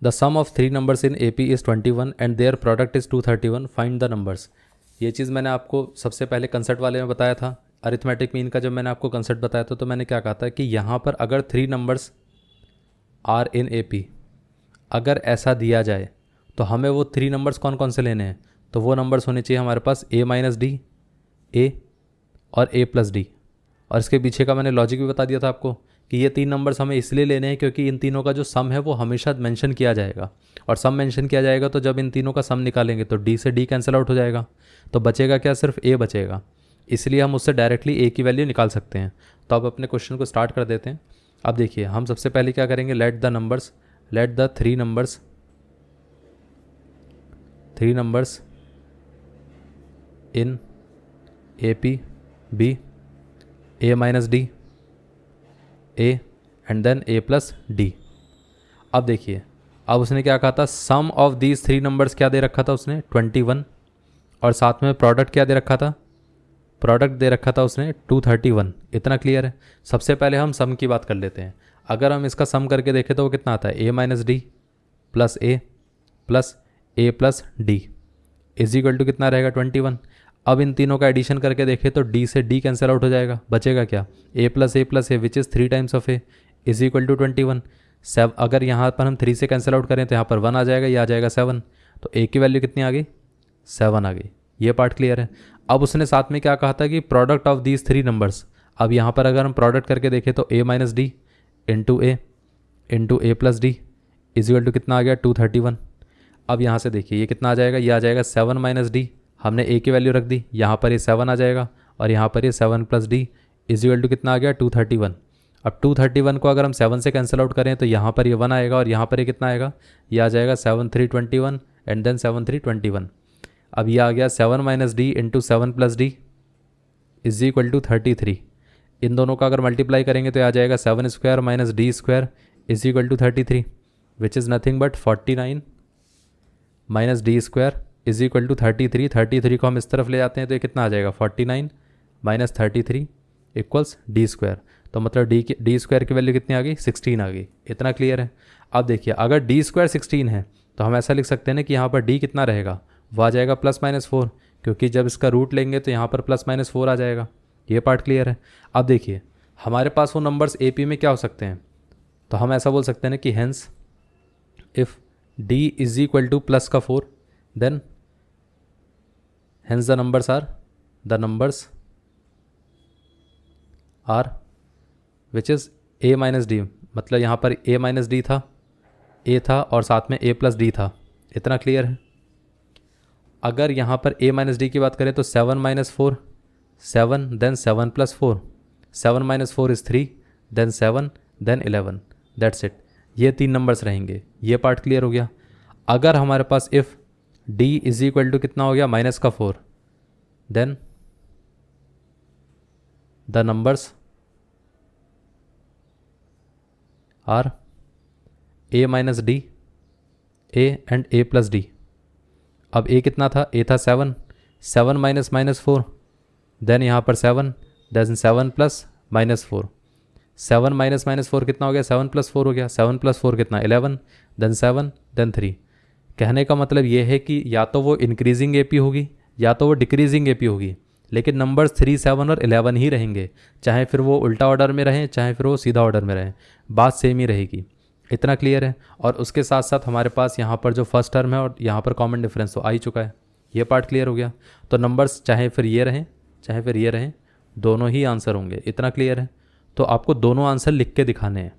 The sum of 3 numbers in AP is 21 and their product is 231, find the numbers. ये चीज़ मैंने आपको सबसे पहले कंसेप्ट वाले में बताया था। अरिथमेटिक मीन का जब मैंने आपको कंसेप्ट बताया था तो मैंने क्या कहा था कि यहाँ पर अगर 3 नंबर्स आर इन AP, अगर ऐसा दिया जाए तो हमें वो 3 नंबर्स कौन कौन से लेने हैं, तो वो नंबर्स होने चाहिए हमारे पास A - D, A और A + D। और इसके पीछे का मैंने लॉजिक भी बता दिया था आपको कि ये 3 नंबर्स हमें इसलिए लेने हैं क्योंकि इन तीनों का जो सम है वो हमेशा मेंशन किया जाएगा, और सम मेंशन किया जाएगा तो जब इन तीनों का सम निकालेंगे तो D से D कैंसिल आउट हो जाएगा, तो बचेगा क्या, सिर्फ A बचेगा। इसलिए हम उससे डायरेक्टली A की वैल्यू निकाल सकते हैं। तो अब अपने क्वेश्चन को स्टार्ट कर देते हैं। अब देखिए हम सबसे पहले क्या करेंगे, let the 3 numbers in AP be A - D, A and then A + D। अब देखिए अब उसने क्या कहा था, सम ऑफ दीज 3 नंबर्स क्या दे रखा था उसने, 21, और साथ में प्रोडक्ट क्या दे रखा था, प्रोडक्ट दे रखा था उसने 231। इतना क्लियर है। सबसे पहले हम सम की बात कर लेते हैं। अगर हम इसका सम करके देखें तो वो कितना आता है, A - D + A + A + D is equal to कितना रहेगा, 21। अब इन तीनों का एडिशन करके देखें तो D से D कैंसिल आउट हो जाएगा, बचेगा क्या, A + A which is 3 times of A is equal to 21। अगर यहाँ पर हम 3 से कैंसिल आउट करें तो यहाँ पर 1 आ जाएगा, ये आ जाएगा 7, तो A की वैल्यू कितनी आ गई, 7 आ गई। ये पार्ट क्लियर है। अब उसने साथ में क्या कहा था कि प्रोडक्ट ऑफ दीज 3 नंबर्स। अब यहाँ पर अगर हम प्रोडक्ट करके देखें तो A - D into A + D is equal to कितना आ गया, 231। अब यहाँ से देखिए ये कितना आ जाएगा, ये आ जाएगा 7 - D, हमने A की वैल्यू रख दी, यहाँ पर ये 7 आ जाएगा, और यहाँ पर ये 7 + D इज इक्वल टू कितना आ गया, 231। अब 231 को अगर हम 7 से कैंसिल आउट करें तो यहाँ पर ये 1 आएगा, और यहाँ पर ये कितना आएगा, ये आ जाएगा 7 3 21 एंड देन 7 3 21। अब ये आ गया 7 - D into 7 + D is equal to 33। इन दोनों का अगर मल्टीप्लाई करेंगे तो आ जाएगा 7² - D² is equal to 33, which is nothing but 49 - D² is equal to 33। 33 को हम इस तरफ ले जाते हैं तो ये कितना आ जाएगा, 49 - 33 इक्वल्स D²। तो मतलब D² की वैल्यू कितनी आ गई, 16 आ गई। इतना क्लियर है। अब देखिए अगर D² 16 है तो हम ऐसा लिख सकते हैं ना कि यहाँ पर D कितना रहेगा, वो आ जाएगा +-4, क्योंकि जब इसका रूट लेंगे तो यहाँ पर +-4 आ जाएगा। ये पार्ट क्लियर है। अब देखिए हमारे पास वो नंबर्स AP में क्या हो सकते हैं, तो हम ऐसा बोल सकते हैं ना कि hence if D is equal to +4 then hence the numbers are which is A - D। मतलब यहाँ पर A - D था, A था और साथ में A + D था। इतना क्लियर है। अगर यहाँ पर A - D की बात करें तो 7 - 4, 7 then 7 + 4, 7 - 4 is 3 then 7 then 11, that's it. ये 3 नंबर्स रहेंगे। ये पार्ट क्लियर हो गया। अगर हमारे पास if D is equal to कितना हो गया, -4, then the numbers are A - D, A and A + D। अब A कितना था, A था 7, 7 - -4 देन यहाँ पर 7 देन 7 + -4, 7 - -4 कितना हो गया, 7 + 4 हो गया, 7 + 4 कितना, 11 देन 7 देन 3। कहने का मतलब ये है कि या तो वो इंक्रीजिंग AP होगी या तो वो डिक्रीजिंग AP होगी, लेकिन नंबर्स 3, 7 और 11 ही रहेंगे, चाहे फिर वो उल्टा ऑर्डर में रहें चाहे फिर वो सीधा ऑर्डर में रहें, बात सेम ही रहेगी। इतना क्लियर है। और उसके साथ साथ हमारे पास यहाँ पर जो फर्स्ट टर्म है और यहाँ पर कॉमन डिफरेंस तो आ ही चुका है। ये पार्ट क्लियर हो गया। तो नंबर्स चाहे फिर ये रहें चाहे फिर ये रहें, दोनों ही आंसर होंगे। इतना क्लियर है। तो आपको दोनों आंसर लिख के दिखाने हैं।